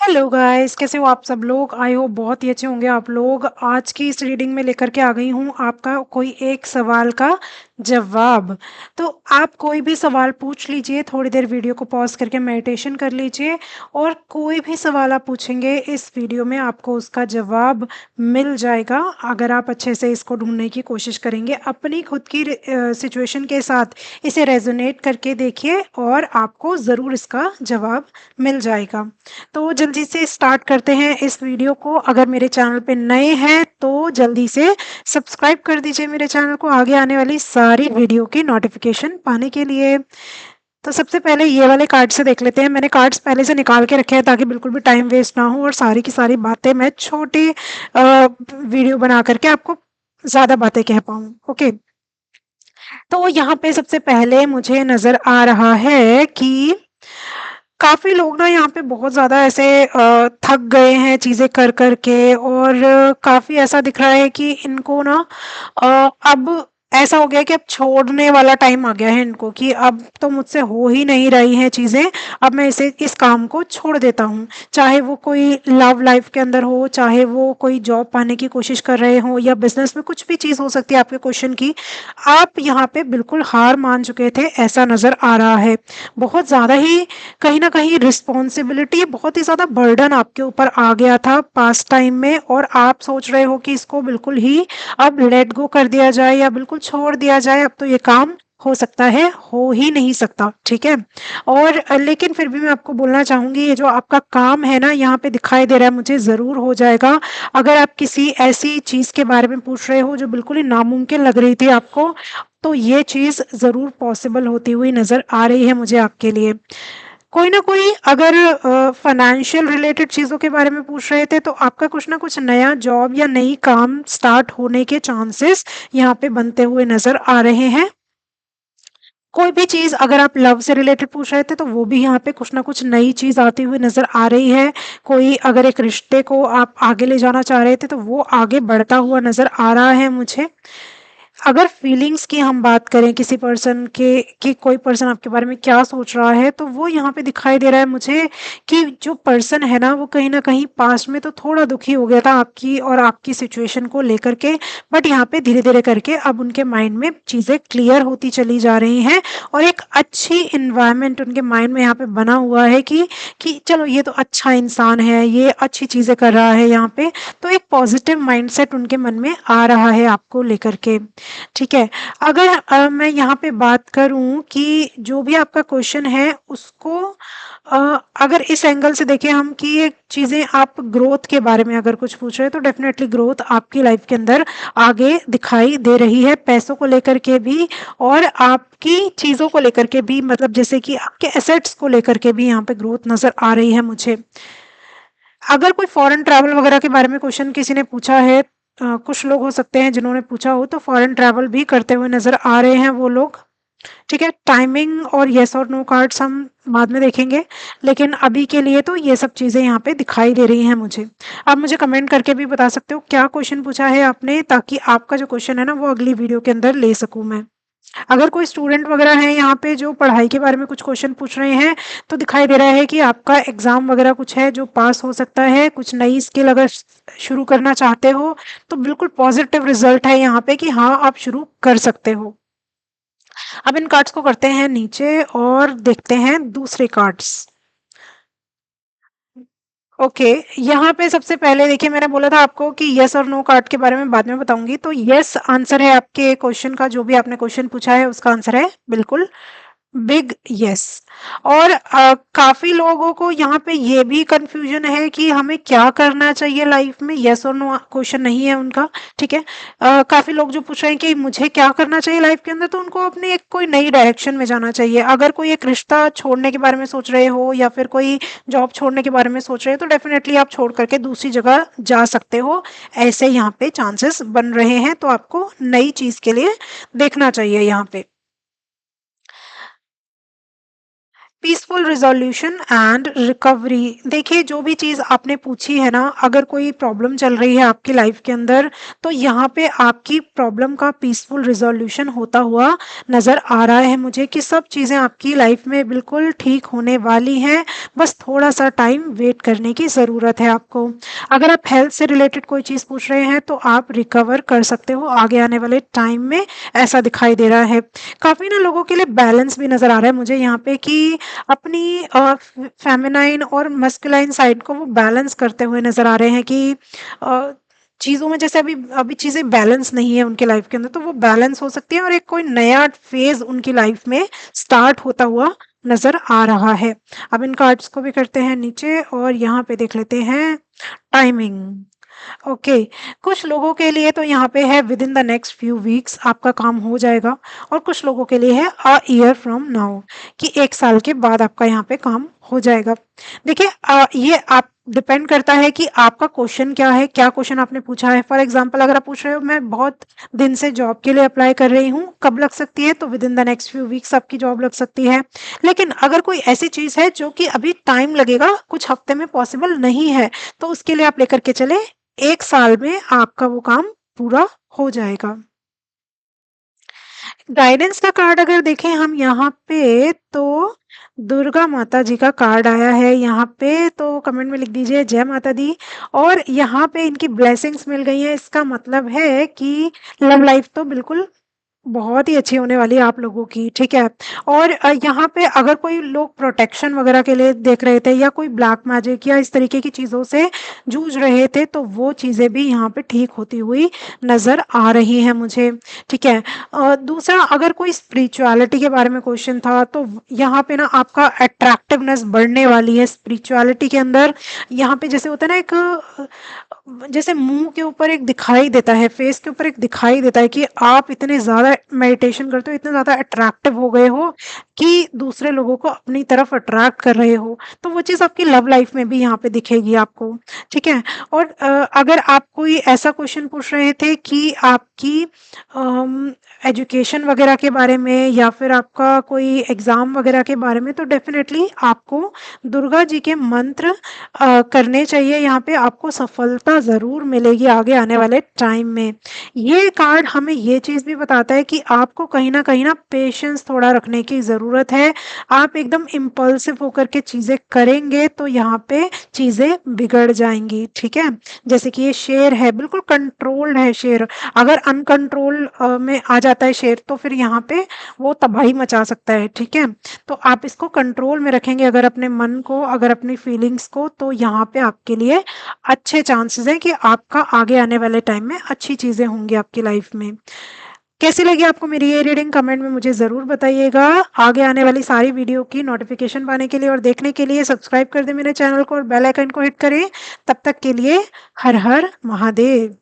Hello guys, कैसे हो आप सब लोग। आई होप बहुत ही अच्छे होंगे आप लोग। आज की इस रीडिंग में लेकर के आ गई हूँ आपका कोई एक सवाल का जवाब। तो आप कोई भी सवाल पूछ लीजिए, थोड़ी देर वीडियो को पॉज करके मेडिटेशन कर लीजिए और कोई भी सवाल आप पूछेंगे इस वीडियो में आपको उसका जवाब मिल जाएगा अगर आप अच्छे से इसको ढूंढने की कोशिश करेंगे। अपनी खुद की सिचुएशन के साथ इसे रेजोनेट करके देखिए और आपको ज़रूर इसका जवाब मिल जाएगा। तो जल्दी से स्टार्ट करते हैं इस वीडियो को। अगर मेरे चैनल पे नए हैं तो जल्दी से सब्सक्राइब कर दीजिए मेरे चैनल को, आगे आने वाली सारी वीडियो की नोटिफिकेशन पाने के लिए। तो सबसे पहले ये वाले कार्ड से देख लेते हैं। मैंने कार्ड्स पहले से निकाल के रखे हैं ताकि बिल्कुल भी टाइम वेस्ट ना हो और सारी की सारी बातें मैं छोटी वीडियो बना करके आपको ज़्यादा बातें कह पाऊँ। ओके, तो यहाँ पे सबसे पहले मुझे नज़र आ रहा है कि काफ़ी लोग ना यहाँ पे बहुत ज़्यादा ऐसे थक गए हैं चीज़ें कर कर के और काफ़ी ऐसा दिख रहा है कि इनको ना अब ऐसा हो गया कि अब छोड़ने वाला टाइम आ गया है इनको कि अब तो मुझसे हो ही नहीं रही हैं चीज़ें, अब मैं इस काम को छोड़ देता हूँ। चाहे वो कोई लव लाइफ के अंदर हो, चाहे वो कोई जॉब पाने की कोशिश कर रहे हो या बिजनेस में, कुछ भी चीज़ हो सकती है आपके क्वेश्चन की। आप यहाँ पे बिल्कुल हार मान चुके थे, ऐसा नज़र आ रहा है। बहुत ज़्यादा ही कहीं न कहीं रिस्पॉन्सिबिलिटी, बहुत ही ज़्यादा बर्डन आपके ऊपर आ गया था पास्ट टाइम में और आप सोच रहे हो कि इसको बिल्कुल ही अब लेट गो कर दिया जाए या बिल्कुल छोड़ दिया जाए। अब तो ये काम हो सकता है, हो ही नहीं सकता, ठीक है? और लेकिन फिर भी मैं आपको बोलना चाहूँगी, ये जो आपका काम है ना, यहाँ पे दिखाई दे रहा है मुझे, ज़रूर हो जाएगा। अगर आप किसी ऐसी चीज़ के बारे में पूछ रहे हो जो बिल्कुल ही नामुमकिन लग रही थी आपको, तो ये चीज़ ज़रूर पॉसिबल होती हुई नज़र आ रही है मुझे आपके लिए। कोई ना कोई अगर फाइनेंशियल रिलेटेड चीज़ों के बारे में पूछ रहे थे तो आपका कुछ ना कुछ नया जॉब या नई काम स्टार्ट होने के चांसेस यहाँ पे बनते हुए नज़र आ रहे हैं। कोई भी चीज़ अगर आप लव से रिलेटेड पूछ रहे थे तो वो भी यहाँ पे कुछ ना कुछ नई चीज़ आती हुई नज़र आ रही है। कोई अगर एक रिश्ते को आप आगे ले जाना चाह रहे थे तो वो आगे बढ़ता हुआ नज़र आ रहा है मुझे। अगर फीलिंग्स की हम बात करें किसी पर्सन के, कि कोई पर्सन आपके बारे में क्या सोच रहा है, तो वो यहाँ पे दिखाई दे रहा है मुझे कि जो पर्सन है ना, वो कहीं न कहीं पास्ट में तो थोड़ा दुखी हो गया था आपकी और आपकी सिचुएशन को लेकर के, बट यहाँ पे धीरे-धीरे करके अब उनके माइंड में चीज़ें क्लियर होती चली जा रही हैं और एक अच्छी एनवायरनमेंट उनके माइंड में यहाँ पे बना हुआ है कि चलो ये तो अच्छा इंसान है, ये अच्छी चीज़ें कर रहा है यहाँ पे। तो एक पॉजिटिव माइंडसेट उनके मन में आ रहा है आपको लेकर के। ठीक है। अगर मैं यहाँ पे बात करूँ कि जो भी आपका क्वेश्चन है उसको अगर इस एंगल से देखें हम कि ये चीज़ें आप ग्रोथ के बारे में अगर कुछ पूछ रहे हैं तो डेफ़िनेटली ग्रोथ आपकी लाइफ़ के अंदर आगे दिखाई दे रही है, पैसों को लेकर के भी और आपकी चीज़ों को लेकर के भी, मतलब जैसे कि आपके एसेट्स को लेकर के भी यहाँ पे ग्रोथ नज़र आ रही है मुझे। अगर कोई फॉरेन ट्रैवल वगैरह के बारे में क्वेश्चन किसी ने पूछा है, कुछ लोग हो सकते हैं जिन्होंने पूछा हो, तो फॉरेन ट्रैवल भी करते हुए नज़र आ रहे हैं वो लोग। ठीक है, टाइमिंग और येस और नो कार्ड्स हम बाद में देखेंगे, लेकिन अभी के लिए तो ये सब चीज़ें यहाँ पे दिखाई दे रही हैं मुझे। आप मुझे कमेंट करके भी बता सकते हो क्या क्वेश्चन पूछा है आपने, ताकि आपका जो क्वेश्चन है ना वो अगली वीडियो के अंदर ले सकूँ मैं। अगर कोई स्टूडेंट वगैरह है यहाँ पे जो पढ़ाई के बारे में कुछ क्वेश्चन पूछ रहे हैं, तो दिखाई दे रहा है कि आपका एग्ज़ाम वगैरह कुछ है जो पास हो सकता है। कुछ नई स्किल अगर शुरू करना चाहते हो, तो बिल्कुल पॉजिटिव रिजल्ट है यहाँ पे कि हाँ, आप शुरू कर सकते हो। अब इन कार्ड्स को करते हैं नीचे और देखते हैं दूसरे कार्ड्स। ओके, यहाँ पे सबसे पहले देखिए, मैंने बोला था आपको कि यस और नो कार्ड के बारे में बाद में बताऊंगी। तो यस आंसर है आपके क्वेश्चन का, जो भी आपने क्वेश्चन पूछा है उसका आंसर है बिल्कुल बिग यस। और काफ़ी लोगों को यहाँ पे ये भी कन्फ्यूजन है कि हमें क्या करना चाहिए लाइफ में, यस और नो क्वेश्चन नहीं है उनका। ठीक है, काफ़ी लोग जो पूछ रहे हैं कि मुझे क्या करना चाहिए लाइफ के अंदर, तो उनको अपने एक कोई नई डायरेक्शन में जाना चाहिए। अगर कोई एक रिश्ता छोड़ने के बारे में सोच रहे हो या फिर कोई जॉब छोड़ने के बारे में सोच रहे हो, तो डेफिनेटली आप छोड़ करके दूसरी जगह जा सकते हो, ऐसे यहाँ पे चांसेस बन रहे हैं। तो आपको नई चीज़ के लिए देखना चाहिए यहाँ पे। Peaceful resolution and recovery. देखिए जो भी चीज़ आपने पूछी है ना, अगर कोई प्रॉब्लम चल रही है आपकी लाइफ के अंदर, तो यहाँ पे आपकी प्रॉब्लम का पीसफुल रिजोल्यूशन होता हुआ नज़र आ रहा है मुझे कि सब चीज़ें आपकी लाइफ में बिल्कुल ठीक होने वाली हैं। बस थोड़ा सा टाइम वेट करने की ज़रूरत है आपको। अगर आप हेल्थ से रिलेटेड कोई चीज़ पूछ रहे हैं तो आप रिकवर कर सकते हो आगे आने वाले टाइम में, ऐसा दिखाई दे रहा है। काफ़ी ना लोगों के लिए बैलेंस भी नज़र आ रहा है मुझे यहाँ पे कि अपनी फेमिनाइन और मस्कुलाइन साइड को वो बैलेंस करते हुए नज़र आ रहे हैं कि चीज़ों में जैसे अभी अभी चीज़ें बैलेंस नहीं है उनके लाइफ के अंदर, तो वो बैलेंस हो सकती है और एक कोई नया फेज़ उनकी लाइफ में स्टार्ट होता हुआ नज़र आ रहा है। अब इन कार्ड्स को भी करते हैं नीचे और यहाँ पे देख लेते हैं टाइमिंग। ओके, कुछ लोगों के लिए तो यहाँ पे है with in the next few weeks आपका काम हो जाएगा, और कुछ लोगों के लिए है अ ईयर फ्रॉम नाउ कि 1 साल के बाद आपका यहाँ पे काम हो जाएगा। देखिए ये आप डिपेंड करता है कि आपका क्वेश्चन क्या है, क्या क्वेश्चन आपने पूछा है। फॉर एग्जांपल अगर आप पूछ रहे हो मैं बहुत दिन से जॉब के लिए अप्लाई कर रही हूँ, कब लग सकती है, तो with in the next few weeks आपकी जॉब लग सकती है। लेकिन अगर कोई ऐसी चीज़ है जो कि अभी टाइम लगेगा, कुछ हफ्ते में पॉसिबल नहीं है, तो उसके लिए आप लेकर के चले 1 साल में आपका वो काम पूरा हो जाएगा। गाइडेंस का कार्ड अगर देखें हम यहाँ पे, तो दुर्गा माता जी का कार्ड आया है यहाँ पे, तो कमेंट में लिख दीजिए जय माता दी। और यहाँ पे इनकी ब्लेसिंग्स मिल गई हैं, इसका मतलब है कि लव लाइफ तो बिल्कुल बहुत ही अच्छी होने वाली है आप लोगों की, ठीक है? और यहाँ पे अगर कोई लोग प्रोटेक्शन वगैरह के लिए देख रहे थे या कोई ब्लैक मैजिक या इस तरीके की चीज़ों से जूझ रहे थे, तो वो चीज़ें भी यहाँ पे ठीक होती हुई नज़र आ रही हैं मुझे, ठीक है? दूसरा अगर कोई स्पिरिचुअलिटी के बारे में क्वेश्चन था, तो यहाँ पे ना आपका अट्रैक्टिवनेस बढ़ने वाली है स्पिरिचुअलिटी के अंदर। यहाँ पे जैसे होता है ना एक जैसे मुँह के ऊपर एक दिखाई देता है, फेस के ऊपर एक दिखाई देता है कि आप इतने ज़्यादा मेडिटेशन करते हो, इतने ज़्यादा अट्रैक्टिव हो गए हो कि दूसरे लोगों को अपनी तरफ अट्रैक्ट कर रहे हो। तो वो चीज़ आपकी लव लाइफ में भी यहाँ पे दिखेगी आपको, ठीक है? और अगर आप कोई ऐसा क्वेश्चन पूछ रहे थे कि आपकी एजुकेशन वगैरह के बारे में या फिर आपका कोई एग्ज़ाम वगैरह के बारे में, तो डेफ़िनेटली आपको दुर्गा जी के मंत्र करने चाहिए। यहाँ पे आपको सफलता ज़रूर मिलेगी आगे आने वाले टाइम में। ये कार्ड हमें ये चीज़ भी बताता है कि आपको कहीं न कहीं ना पेशेंस थोड़ा रखने की ज़रूरत है। आप एकदम इम्पल्सिव होकर के चीज़ें करेंगे तो यहाँ पे चीज़ें बिगड़ जाएँगी, ठीक है? जैसे कि ये शेर है, बिल्कुल कंट्रोल्ड है शेर। अगर अनकंट्रोल में आ जाता है शेर, तो फिर यहाँ पे वो तबाही मचा सकता है, ठीक है? तो आप इसको कंट्रोल में रखेंगे अगर अपने मन को, अगर अपनी फीलिंग्स को, तो यहाँ पे आपके लिए अच्छे चांसेस हैं कि आपका आगे आने वाले टाइम में अच्छी चीज़ें होंगी आपकी लाइफ में। कैसी लगी आपको मेरी ये रीडिंग कमेंट में मुझे ज़रूर बताइएगा। आगे आने वाली सारी वीडियो की नोटिफिकेशन पाने के लिए और देखने के लिए सब्सक्राइब कर दें मेरे चैनल को और बेल आइकन को हिट करें। तब तक के लिए हर हर महादेव।